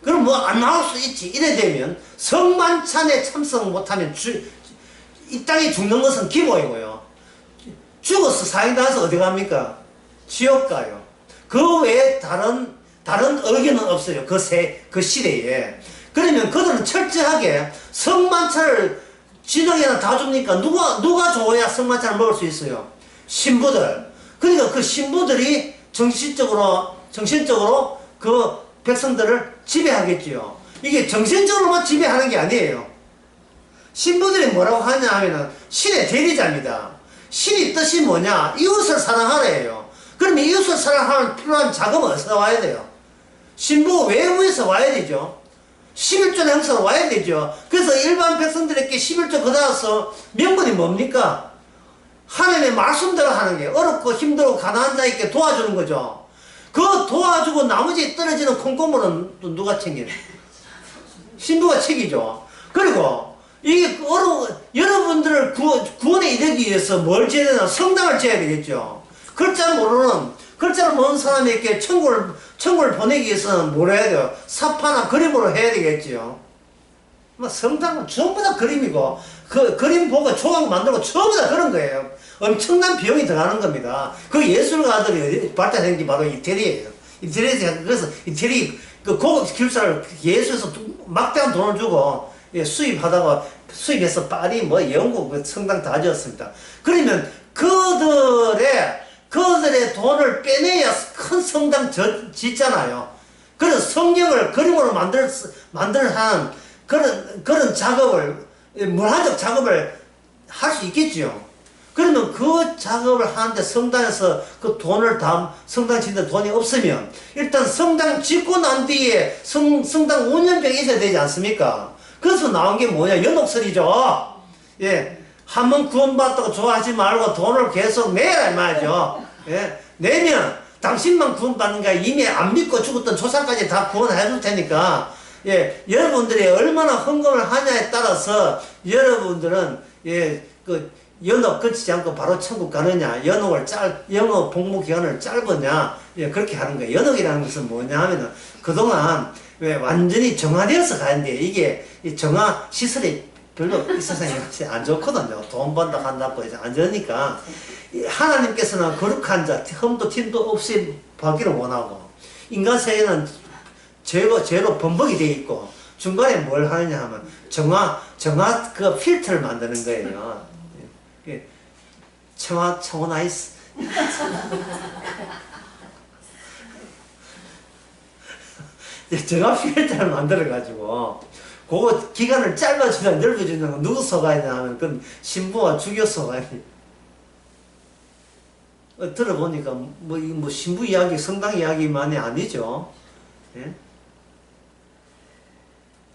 그럼 뭐 안 나올 수 있지. 이래 되면 성만찬에 참석 못하면 이 땅에 죽는 것은 기본이고요. 죽어서 사형당해서 어디 갑니까? 지옥 가요. 그 외에 다른 의견은 없어요. 그 시대에. 그러면 그들은 철저하게 성만찬을 진흙에나 다 줍니까? 누가 줘야 성만찬을 먹을 수 있어요? 신부들. 그러니까 그 신부들이 정신적으로 그 백성들을 지배하겠지요. 이게 정신적으로만 지배하는 게 아니에요. 신부들이 뭐라고 하냐 하면은 신의 대리자입니다. 신의 뜻이 뭐냐? 이웃을 사랑하래요. 그러면 이웃을 사랑하는 필요한 자금은 어디서 와야 돼요? 신부 외부에서 와야 되죠. 11조 행사로 와야 되죠. 그래서 일반 백성들에게 11조 거다서 명분이 뭡니까? 하나님의 말씀대로 하는 게 어렵고 힘들고 가난한 자에게 도와주는 거죠. 그 도와주고 나머지 떨어지는 콩고물은 또 누가 챙겨요? 신부가 챙기죠. 그리고 이 여러분들을 구원에 이르기 위해서 뭘 지어야 되나? 성당을 지어야 되겠죠. 글자를 모르는 사람에게 천국을 보내기 위해서는 뭘 해야 돼요? 사파나 그림으로 해야 되겠지요. 성당은 전부 다 그림이고, 그 그림 보고 조각 만들고 전부 다 그런 거예요. 엄청난 비용이 들어가는 겁니다. 그 예술가들이 발달된 게 바로 이태리예요. 그래서 이태리 그 고급 기술사를 예수에서 막대한 돈을 주고 수입해서 파리, 영국 그 성당 다 지었습니다. 그러면 그들의 돈을 빼내야 큰 성당 짓잖아요. 그래서 성경을 그림으로 만들한 그런 작업을, 문화적 작업을 할 수 있겠죠. 그러면 그 작업을 하는데 성당에서 그 돈을 성당 짓는데 돈이 없으면 일단 성당 짓고 난 뒤에 성당 운영비가 있어야 되지 않습니까? 그래서 나온 게 뭐냐? 연옥설이죠. 예. 한 번 구원받다고 좋아하지 말고 돈을 계속 내라 이 말이죠. 예. 내면 당신만 구원받는 거야. 이미 안 믿고 죽었던 조상까지 다 구원해 줄 테니까. 예. 여러분들이 얼마나 헌금을 하냐에 따라서 여러분들은 연옥 거치지 않고 바로 천국 가느냐, 연옥 복무 기간을 짧으냐, 예, 그렇게 하는 거예요. 연옥이라는 것은 뭐냐 하면은 그동안 왜 완전히 정화되어서 가는데 이게 이 정화 시설이 별로 이 세상에 안 좋거든요. 돈 번다 한다고 이제 안 좋으니까 하나님께서는 거룩한 자, 흠도 팀도 없이 받기를 원하고 인간 세계는 죄로 범벅이 되어 있고 중간에 뭘 하느냐 하면 정화 그 필터를 만드는 거예요. 청어 나이스. 정화 필터를 만들어가지고, 그거 기간을 짧아지나 넓어지나 누구 속아야 되나 하면, 그건 신부와 주교 속아야 돼. 들어보니까, 신부 이야기, 성당 이야기만이 아니죠. 예?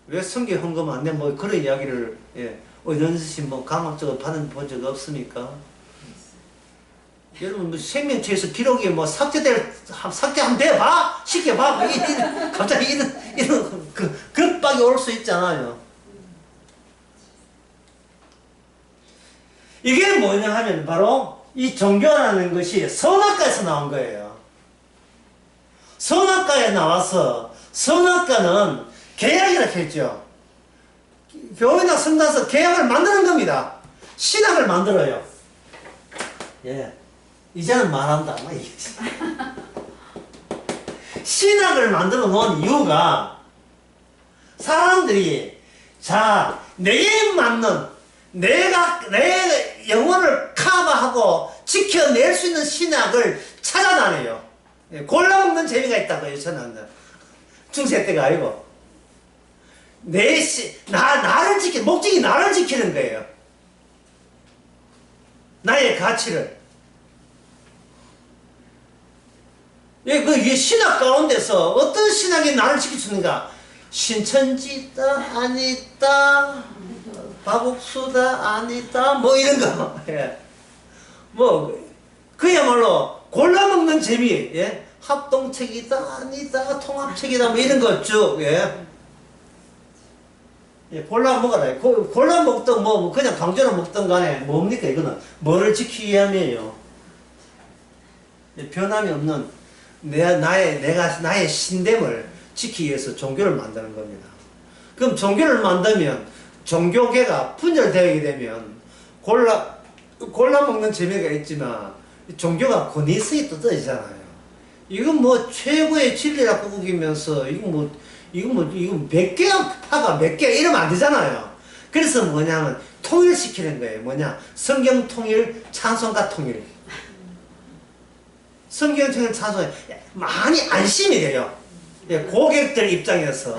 왜 성경 헌금 안 돼? 그런 이야기를, 예. 어디든지 강압적으로 본 적 없습니까? 여러분, 생명체에서 기록이 삭제 한번 돼봐! 시켜봐! 갑자기 이런 급박이 올 수 있잖아요. 이게 뭐냐 하면 바로 이 종교라는 것이 선악과에서 나온 거예요. 선악과에 나와서, 선악과는 계약이라고 했죠. 교회나 성당에서 계약을 만드는 겁니다. 신학을 만들어요. 예. 이제는 말한다. 신학을 만들어 놓은 이유가 사람들이 내게 맞는 내 영혼을 커버하고 지켜낼 수 있는 신학을 찾아다녀요. 예. 골라먹는 재미가 있다고요. 저는 중세 때가 아니고 목적이 나를 지키는 거예요. 나의 가치를. 이 신학 가운데서 어떤 신학이 나를 지켜주는가? 신천지다, 아니다, 바국수다, 아니다, 이런 거. 예. 그야말로 골라먹는 재미, 예? 합동책이다, 아니다, 통합책이다, 이런 거 쭉, 예. 예, 골라 먹어라. 골라 먹든 그냥 강제로 먹든 간에 뭡니까 이거는? 뭐를 지키기 위함이에요? 변함이 없는 나의 신됨을 지키기 위해서 종교를 만드는 겁니다. 그럼 종교를 만들면 종교계가 분열되게 되면 골라 먹는 재미가 있지만 종교가 권위성이 또 떨어지잖아요. 이건 뭐 최고의 진리라고 우기면서 이건 100개야 파가 몇 개 이러면 안 되잖아요. 그래서 뭐냐면 통일시키는 거예요. 뭐냐? 성경 통일, 찬송가 통일. 성경 통일, 찬송가 많이 안심이 돼요. 예, 고객들 입장에서.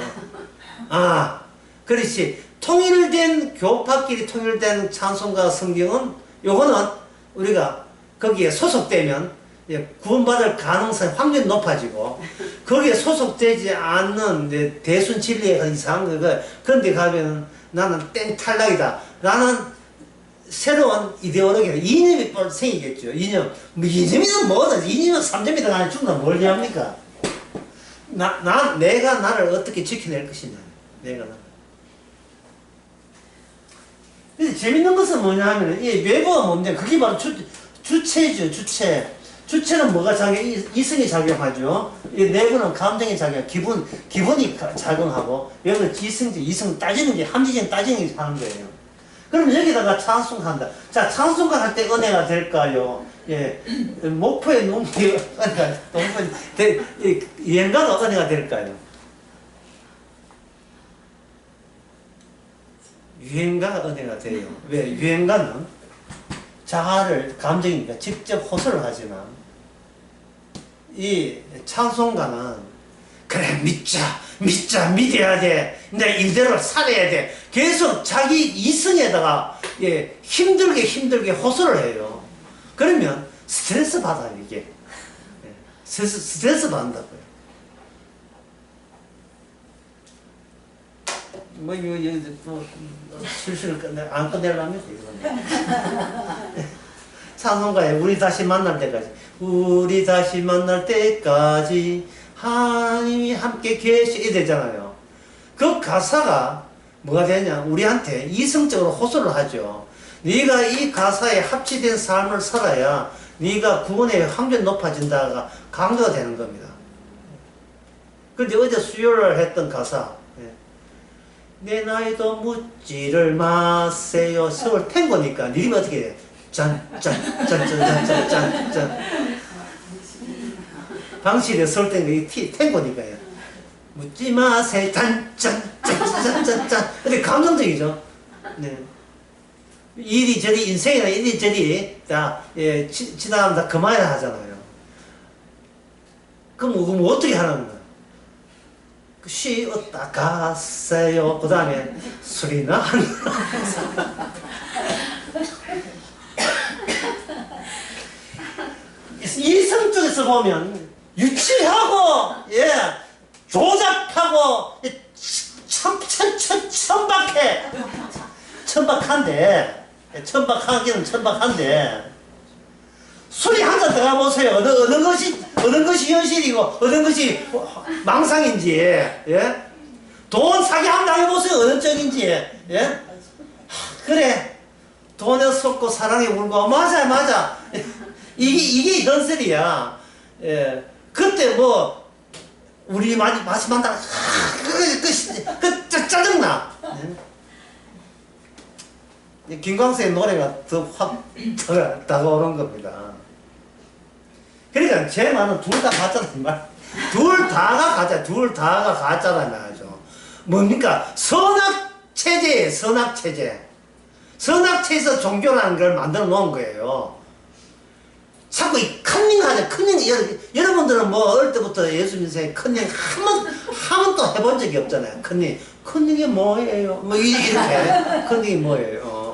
아, 그렇지. 통일된 교파끼리 통일된 찬송가 성경은 요거는 우리가 거기에 소속되면 구원받을 가능성이 확률이 높아지고 거기에 소속되지 않는 대순 진리에 이상한 거가 그런데 가면 나는 땡 탈락이다. 나는 새로운 이데올로기다. 이념이 생기겠죠. 이념. 뭐 이념이든 뭐든 이념은 3점이든 간에 죽나 뭘 얘기합니까? 내가 나를 어떻게 지켜낼 것이냐. 내가 나를. 근데 재밌는 것은 뭐냐 하면 이 외부가 뭔데 그게 바로 주체죠. 주체는 뭐가 이성이 작용하죠. 이 내부는 감정이 작용, 기분이 작용하고, 여기는 이성 따지는 게, 함지적인 따지는 게 하는 거예요. 그럼 여기다가 찬송한다. 자, 찬송가 할 때 은혜가 될까요? 예. 목포의 농부의 유행가가 은혜가 될까요? 유행가가 은혜가 돼요. 왜? 유행가는 자아를, 감정이니까 직접 호소를 하지만, 이 찬송가는 그래 믿어야 돼. 내 이대로 살아야 돼. 계속 자기 이성에다가 힘들게 호소를 해요. 그러면 스트레스 받아요. 이게 스트레스 받는다고요. 뭐 이거 또 실수를 안 끝내려면 이거는 찬송가에 우리 다시 만날 때까지 하나님이 함께 계시 되잖아요. 그 가사가 뭐가 되냐? 우리한테 이성적으로 호소를 하죠. 네가 이 가사에 합치된 삶을 살아야 네가 구원의 확률이 높아진다가 강조가 되는 겁니다. 그런데 어제 수요일 했던 가사, 내 나이도 묻지를 마세요. 서울 탱고니까 니들이 어떻게 해? 짠. 방실에 서울 탱고니까요. 묻지 마세요. 짠. 근데 감정적이죠. 네. 이리저리 인생이나 이리저리 다 지나가면 다 그만이라 하잖아요. 그럼 어떻게 하는 거야? 쉬었다 가세요. 그 다음에 술이나 한 이성 쪽에서 보면 유치하고 조잡하고 천박한데 술이 한 잔 들어가 보세요. 어느 것이 현실이고 어느 것이 망상인지, 돈 사기 한번 당해보세요. 어느 쪽인지, 그래. 돈에 속고 사랑에 울고 맞아. 이게 현실이야. 그때 뭐 우리 마시만다 짜증나. 김광수의 노래가 더 확 다가오는 겁니다. 그러니까 제 말은 둘 다 가짜란 둘 다가 가짜란 말이죠. 뭡니까? 선악체에서 종교라는 걸 만들어 놓은 거예요. 자꾸 이 컨닝하죠. 여러분들은 뭐 어릴 때부터 예수 인생에 컨닝 한 번도 해본 적이 없잖아요. 컨닝이 뭐예요? 뭐 이렇게 컨닝이 뭐예요?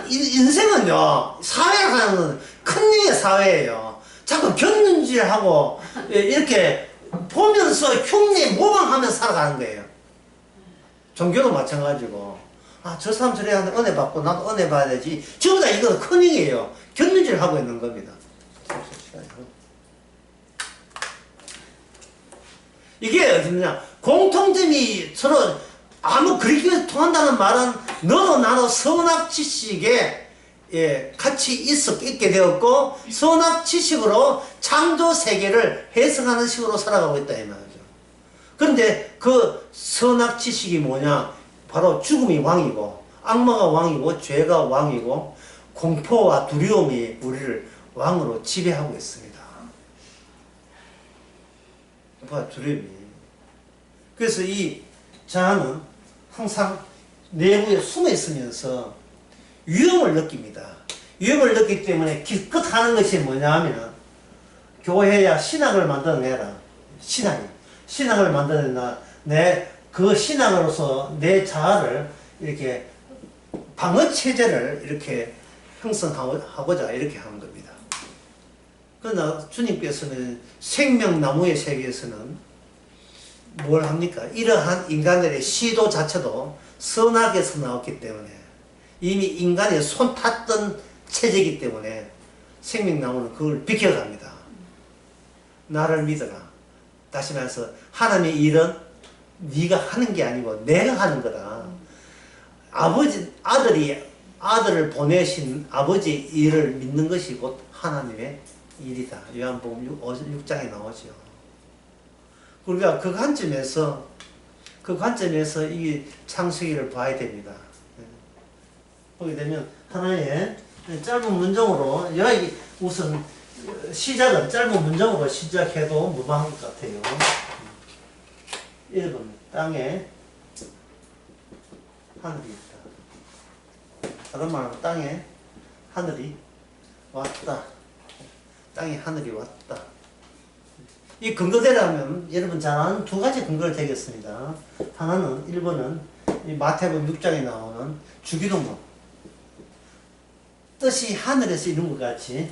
인생은요, 사회라는 컨닝의 사회예요. 자꾸 견눈질하고 이렇게 보면서 흉내 모방하면서 살아가는 거예요. 종교도 마찬가지고, 저 사람 저래 하는데 은혜 받고 나도 은혜 받아야 되지. 전부 다 이거 컨닝이에요. 견눈질하고 있는 겁니다. 이게 어디냐? 공통점이 서로 그렇게 통한다는 말은 너도 나도 선악 지식에 같이 있게 되었고 선악 지식으로 창조 세계를 해석하는 식으로 살아가고 있다 이 말이죠. 그런데 그 선악 지식이 뭐냐? 바로 죽음이 왕이고 악마가 왕이고 죄가 왕이고 공포와 두려움이 우리를 왕으로 지배하고 있습니다. 공포와 두려움이. 그래서 이 자아는 항상 내부에 숨어 있으면서 위험을 느낍니다. 위험을 느끼기 때문에 기껏 하는 것이 뭐냐 하면 교회야 신학을 만들어내라. 신학을 만들어내나 그 신학으로서 내 자아를 이렇게 방어체제를 이렇게 형성하고자 이렇게 하는 겁니다. 그러나 주님께서는 생명나무의 세계에서는 뭘 합니까? 이러한 인간들의 시도 자체도 선악에서 나왔기 때문에 이미 인간의 손 탔던 체제이기 때문에 생명나무는 그걸 비켜갑니다. 나를 믿어라. 다시 말해서 하나님의 일은 네가 하는 게 아니고 내가 하는 거다. 아들을 보내신 아버지 일을 믿는 것이 곧 하나님의 일이다. 요한복음 6장에 나오죠. 우리가 그 관점에서 이 창세기를 봐야 됩니다. 보게 되면 하나의 짧은 문장으로 여기 우선 시작은 짧은 문장으로 시작해도 무방할 것 같아요. 1번 땅에 하늘이 있다. 다른 말로 땅에 하늘이 왔다. 땅에 하늘이 왔다. 이 근거대라면 여러분 잘 아는 두 가지 근거를 대겠습니다. 하나는 1번은 이 마태복음 6장에 나오는 주기도문. 뜻이 하늘에서 이룬 것 같이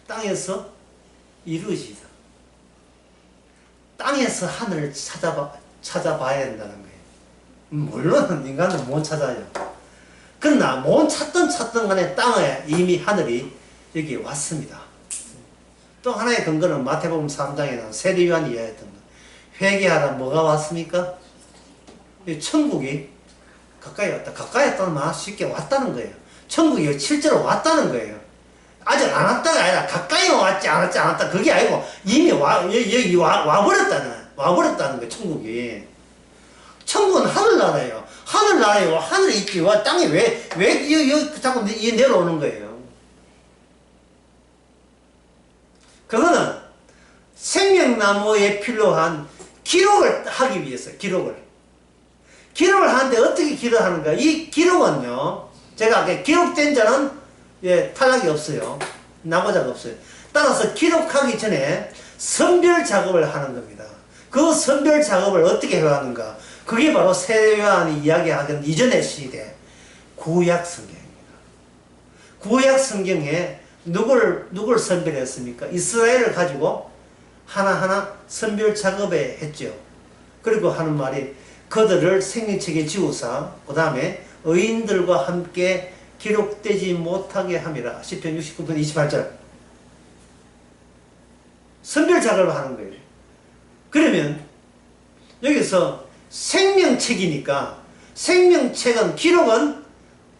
땅에서 이루어지다. 땅에서 하늘을 찾아봐야 된다는 거예요. 물론 인간은 못 찾아요. 그러나 못 찾던 간에 땅에 이미 하늘이 여기 왔습니다. 또 하나의 근거는 마태복음 3장에 나온 세례요한이 이야기했던 거. 회개하라 뭐가 왔습니까? 천국이 가까이 왔다. 가까이 왔다는 말 쉽게 왔다는 거예요. 천국이 실제로 왔다는 거예요. 아직 안 왔다가 아니라 가까이 왔지 않았다. 그게 아니고 이미 여기 와버렸다는 거예요. 천국이. 천국은 하늘나라예요. 하늘나라예요. 하늘에 있지. 와, 땅에 왜 여기 자꾸 내려오는 거예요. 그거는 생명나무에 필요한 기록을 하기 위해서, 기록을 하는데 어떻게 기록하는가? 이 기록은요, 제가 아까 기록된 자는 탈락이 없어요. 낙오자가 없어요. 따라서 기록하기 전에 선별 작업을 하는 겁니다. 그 선별 작업을 어떻게 해야 하는가? 그게 바로 세례요한이 이야기하던 이전의 시대 구약 성경입니다. 구약 성경에 누굴 선별했습니까? 이스라엘을 가지고 하나하나 선별 작업에 했죠. 그리고 하는 말이 그들을 생명책에 지우사 그 다음에 의인들과 함께 기록되지 못하게 함이라. 시편 69편 28절. 선별 작업을 하는 거예요. 그러면 여기서 생명책이니까 생명책은 기록은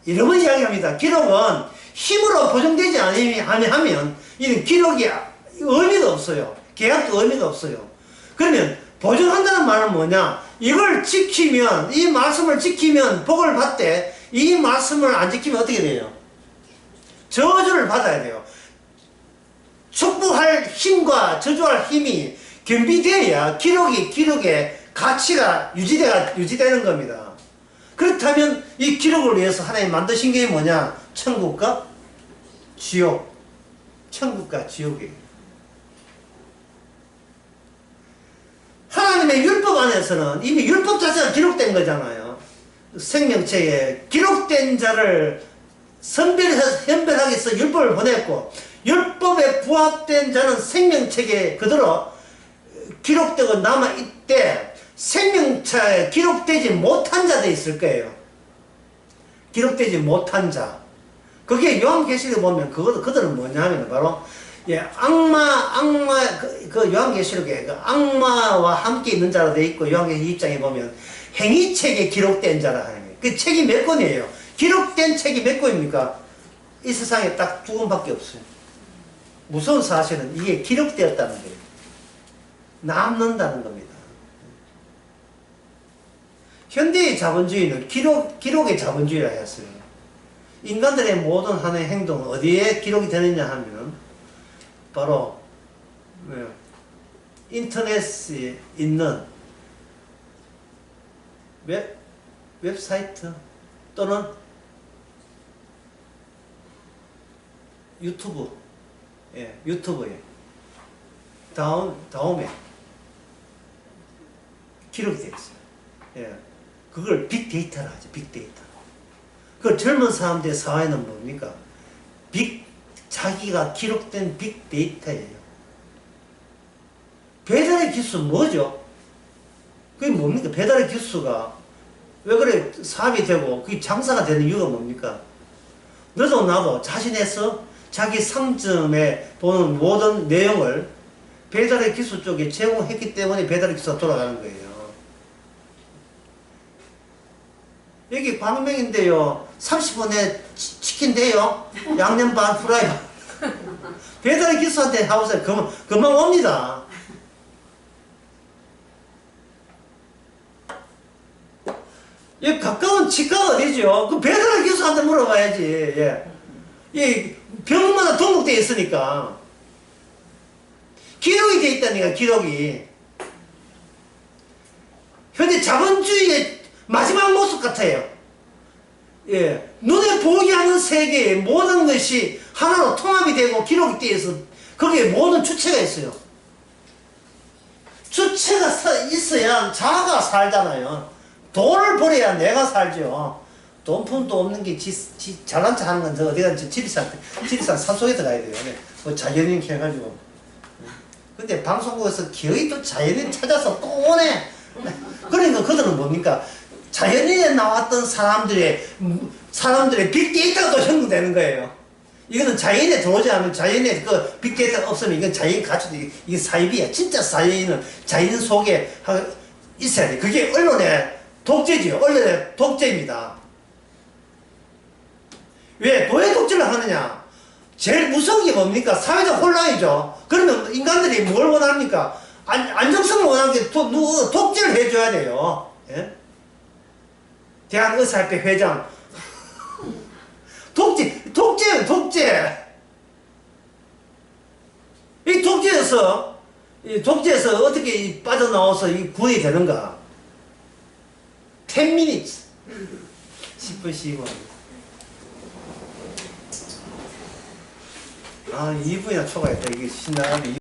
여러 번 이야기합니다. 기록은 힘으로 보정되지 않으면 이는 기록이 의미가 없어요. 계약도 의미가 없어요. 그러면 보정한다는 말은 뭐냐? 이걸 지키면, 이 말씀을 지키면 복을 받되 이 말씀을 안 지키면 어떻게 돼요? 저주를 받아야 돼요. 축복할 힘과 저주할 힘이 겸비되어야 기록의 가치가 유지되는 겁니다. 그렇다면 이 기록을 위해서 하나님 만드신 게 뭐냐? 천국과 지옥. 천국과 지옥이에요. 하나님의 율법 안에서는 이미 율법 자체가 기록된 거잖아요. 생명체에 기록된 자를 선별하기 위해서 율법을 보냈고, 율법에 부합된 자는 생명책에 그대로 기록되고 남아있대. 생명차에 기록되지 못한 자도 있을 거예요. 기록되지 못한 자. 그게 요한계시록에 보면 그들은 뭐냐면 바로 그 요한계시록에 그 악마와 함께 있는 자로 되어 있고, 요한계시록 2장에 보면 행위책에 기록된 자라 하는 거예요. 그 책이 몇 권이에요? 기록된 책이 몇 권입니까? 이 세상에 딱 2권밖에 없어요. 무서운 사실은 이게 기록되었다는 거예요. 남는다는 겁니다. 현대의 자본주의는 기록의 자본주의라 했어요. 인간들의 모든 하나의 행동은 어디에 기록이 되느냐 하면 바로 인터넷에 있는 웹사이트 또는 유튜브, 예, 유튜브에 다음에 기록이 되어 있어요. 예, 그걸 빅데이터라 하죠. 빅데이터. 그 젊은 사람들의 사회는 뭡니까? 자기가 기록된 빅데이터예요. 배달의 기수 뭐죠? 그게 뭡니까? 배달의 기수가 왜 그래 사업이 되고 그게 장사가 되는 이유가 뭡니까? 너도 나도 자신에서 자기 상점에 보는 모든 내용을 배달의 기수 쪽에 제공했기 때문에 배달의 기수가 돌아가는 거예요. 여기 광명인데요. 30분에 치킨 돼요. 양념 반 프라이 반. 배달의 기수한테 하고서 금방 옵니다. 여기 가까운 치과가 어디죠? 그 배달의 기수한테 물어봐야지. 예. 이 병원마다 등록되어 있으니까. 기록이 되어 있다니까, 기록이. 현재 자본주의의 마지막 모습 같아요. 예. 눈에 보이게 하는 세계의 모든 것이 하나로 통합이 되고 기록이 되어 있어. 거기에 모든 주체가 있어요. 주체가 있어야 자아가 살잖아요. 돈을 벌어야 내가 살죠. 돈푼도 없는 게 잘난 척 하는 건 저 어디 가서 지리산 산속에 들어가야 돼요. 네. 뭐 자연인 해가지고. 근데 방송국에서 거의 또 자연인 찾아서 또 오네. 그러니까 그들은 뭡니까? 자연인에 나왔던 사람들의 빅데이터가 또 형성되는 거예요. 이거는 자연에 들어오지 않으면 자연에 그 빅데이터가 없으면 이건 자연 가치도 이게 사입이야. 진짜 자연인은 자연 속에 있어야 돼. 그게 언론의 독재지요. 언론의 독재입니다. 왜 도의 독재를 하느냐? 제일 무서운 게 뭡니까? 사회적 혼란이죠. 그러면 인간들이 뭘 원합니까? 안정성을 원하는 게 독재를 해줘야 돼요. 예? 대한의사협회 회장. 독재. 이 독재에서 어떻게 빠져나와서 이 구원이 되는가? 10 minutes. 10분 쉬고. 2분이나 초과했다. 이게 신나가지고.